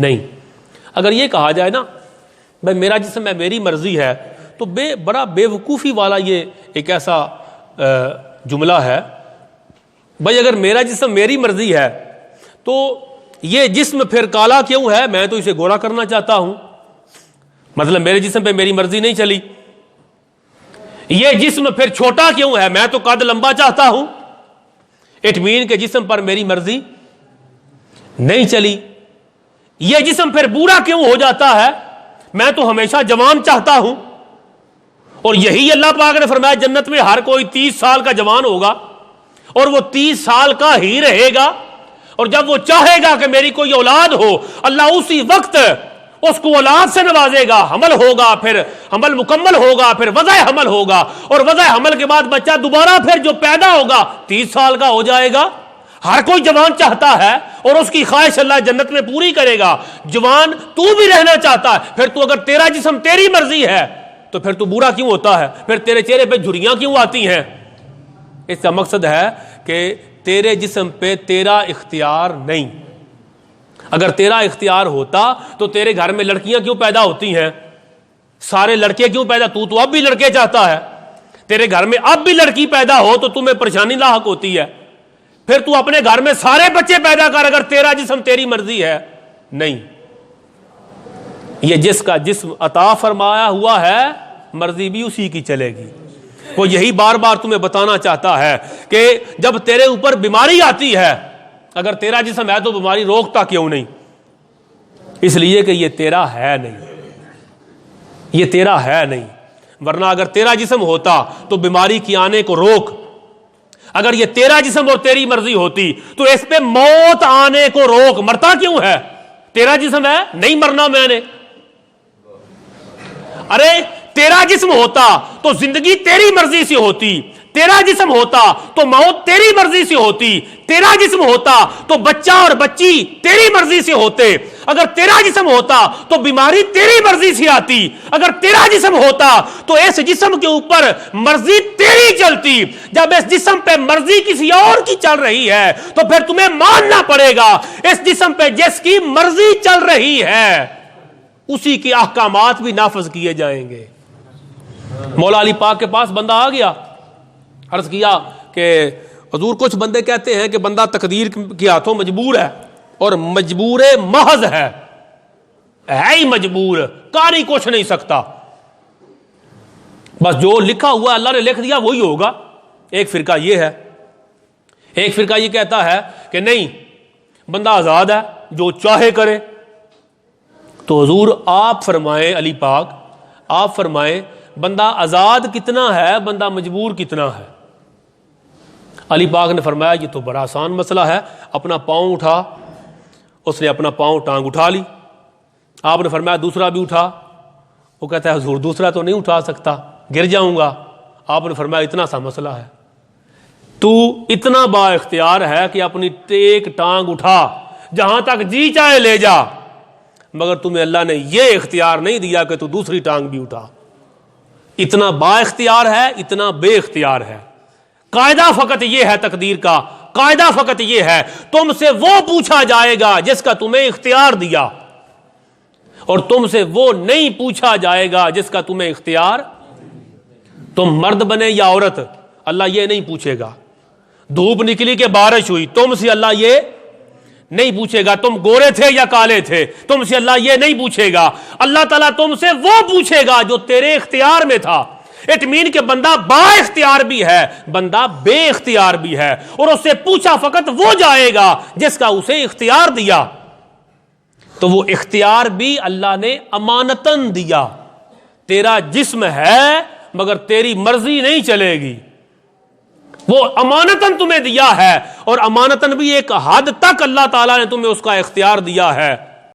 نہیں۔ اگر یہ کہا جائے نا بھائی میرا جسم ہے میری مرضی ہے، تو بڑا بے وقوفی والا یہ ایک ایسا جملہ ہے۔ بھائی اگر میرا جسم میری مرضی ہے تو یہ جسم پھر کالا کیوں ہے؟ میں تو اسے گورا کرنا چاہتا ہوں، مطلب میرے جسم پہ میری مرضی نہیں چلی۔ یہ جسم پھر چھوٹا کیوں ہے؟ میں تو قد لمبا چاہتا ہوں، اٹ مین کہ جسم پر میری مرضی نہیں چلی۔ یہ جسم پھر بوڑھا کیوں ہو جاتا ہے؟ میں تو ہمیشہ جوان چاہتا ہوں، اور یہی اللہ پاک نے فرمایا جنت میں ہر کوئی 30 سال کا جوان ہوگا اور وہ 30 سال کا ہی رہے گا، اور جب وہ چاہے گا کہ میری کوئی اولاد ہو، اللہ اسی وقت اس کو اولاد سے نوازے گا، حمل ہوگا، پھر حمل مکمل ہوگا، پھر وضع حمل ہوگا، اور وضع حمل کے بعد بچہ دوبارہ پھر جو پیدا ہوگا 30 سال کا ہو جائے گا۔ ہر کوئی جوان چاہتا ہے اور اس کی خواہش اللہ جنت میں پوری کرے گا۔ جوان تو بھی رہنا چاہتا ہے، پھر تو اگر تیرا جسم تیری مرضی ہے تو پھر تو بوڑھا کیوں ہوتا ہے؟ پھر تیرے چہرے پہ جھریاں کیوں آتی ہیں؟ اس کا مقصد ہے کہ تیرے جسم پہ تیرا اختیار نہیں۔ اگر تیرا اختیار ہوتا تو تیرے گھر میں لڑکیاں کیوں پیدا ہوتی ہیں؟ سارے لڑکے کیوں پیدا؟ تو اب بھی لڑکے چاہتا ہے، تیرے گھر میں اب بھی لڑکی پیدا ہو تو تمہیں پریشانی لاحق ہوتی ہے۔ پھر تو اپنے گھر میں سارے بچے پیدا کر اگر تیرا جسم تیری مرضی ہے۔ نہیں، یہ جس کا جسم عطا فرمایا ہوا ہے مرضی بھی اسی کی چلے گی۔ وہ یہی بار بار تمہیں بتانا چاہتا ہے کہ جب تیرے اوپر بیماری آتی ہے، اگر تیرا جسم ہے تو بیماری روکتا کیوں نہیں؟ اس لیے کہ یہ تیرا ہے نہیں، یہ تیرا ہے نہیں، ورنہ اگر تیرا جسم ہوتا تو بیماری کی آنے کو روک۔ اگر یہ تیرا جسم اور تیری مرضی ہوتی تو اس پہ موت آنے کو روک۔ مرتا کیوں ہے؟ تیرا جسم ہے، نہیں مرنا میں نے۔ ارے تیرا جسم ہوتا تو زندگی تیری مرضی سے ہوتی، تیرا جسم ہوتا تو موت تیری مرضی سے ہوتی، تیرا جسم ہوتا تو بچہ اور بچی تیری مرضی سے ہوتے، اگر تیرا جسم ہوتا تو بیماری تیری مرضی سے آتی، اگر تیرا جسم ہوتا تو اس جسم کے اوپر مرضی تیری چلتی۔ جب اس جسم پہ مرضی کسی اور کی چل رہی ہے تو پھر تمہیں ماننا پڑے گا اس جسم پہ جس کی مرضی چل رہی ہے اسی کے احکامات بھی نافذ کیے جائیں گے۔ مولا علی پاک کے پاس بندہ آ گیا، عرض کیا کہ حضور کچھ بندے کہتے ہیں کہ بندہ تقدیر کے ہاتھوں مجبور ہے، اور مجبور محض ہے ہی مجبور، کاری کچھ نہیں سکتا، بس جو لکھا ہوا اللہ نے لکھ دیا وہی ہوگا۔ ایک فرقہ یہ ہے، ایک فرقہ یہ کہتا ہے کہ نہیں، بندہ آزاد ہے، جو چاہے کرے۔ تو حضور آپ فرمائیں، علی پاک آپ فرمائیں بندہ آزاد کتنا ہے، بندہ مجبور کتنا ہے؟ علی پاک نے فرمایا یہ تو بڑا آسان مسئلہ ہے، اپنا پاؤں اٹھا۔ اس نے اپنا پاؤں ٹانگ اٹھا لی۔ آپ نے فرمایا دوسرا بھی اٹھا۔ وہ کہتا ہے حضور دوسرا تو نہیں اٹھا سکتا، گر جاؤں گا۔ آپ نے فرمایا اتنا سا مسئلہ ہے، تو اتنا با اختیار ہے کہ اپنی ایک ٹانگ اٹھا، جہاں تک جی چاہے لے جا، مگر تمہیں اللہ نے یہ اختیار نہیں دیا کہ تو دوسری ٹانگ بھی اٹھا۔ اتنا با اختیار ہے، اتنا بے اختیار ہے۔ قاعدہ فقط یہ ہے تقدیر کا، قاعدہ فقط یہ ہے تم سے وہ پوچھا جائے گا جس کا تمہیں اختیار دیا، اور تم سے وہ نہیں پوچھا جائے گا جس کا تمہیں اختیار۔ تم مرد بنے یا عورت، اللہ یہ نہیں پوچھے گا۔ دھوپ نکلی کہ بارش ہوئی، تم سے اللہ یہ نہیں پوچھے گا۔ تم گورے تھے یا کالے تھے، تم سے اللہ یہ نہیں پوچھے گا۔ اللہ تعالیٰ تم سے وہ پوچھے گا جو تیرے اختیار میں تھا۔ اٹ مین کہ بندہ با اختیار بھی ہے، بندہ بے اختیار بھی ہے، اور اس سے پوچھا فقط وہ جائے گا جس کا اسے اختیار دیا۔ تو وہ اختیار بھی اللہ نے امانتاً دیا۔ تیرا جسم ہے مگر تیری مرضی نہیں چلے گی، وہ امانتاً تمہیں دیا ہے، اور امانتاً بھی ایک حد تک اللہ تعالیٰ نے تمہیں اس کا اختیار دیا ہے۔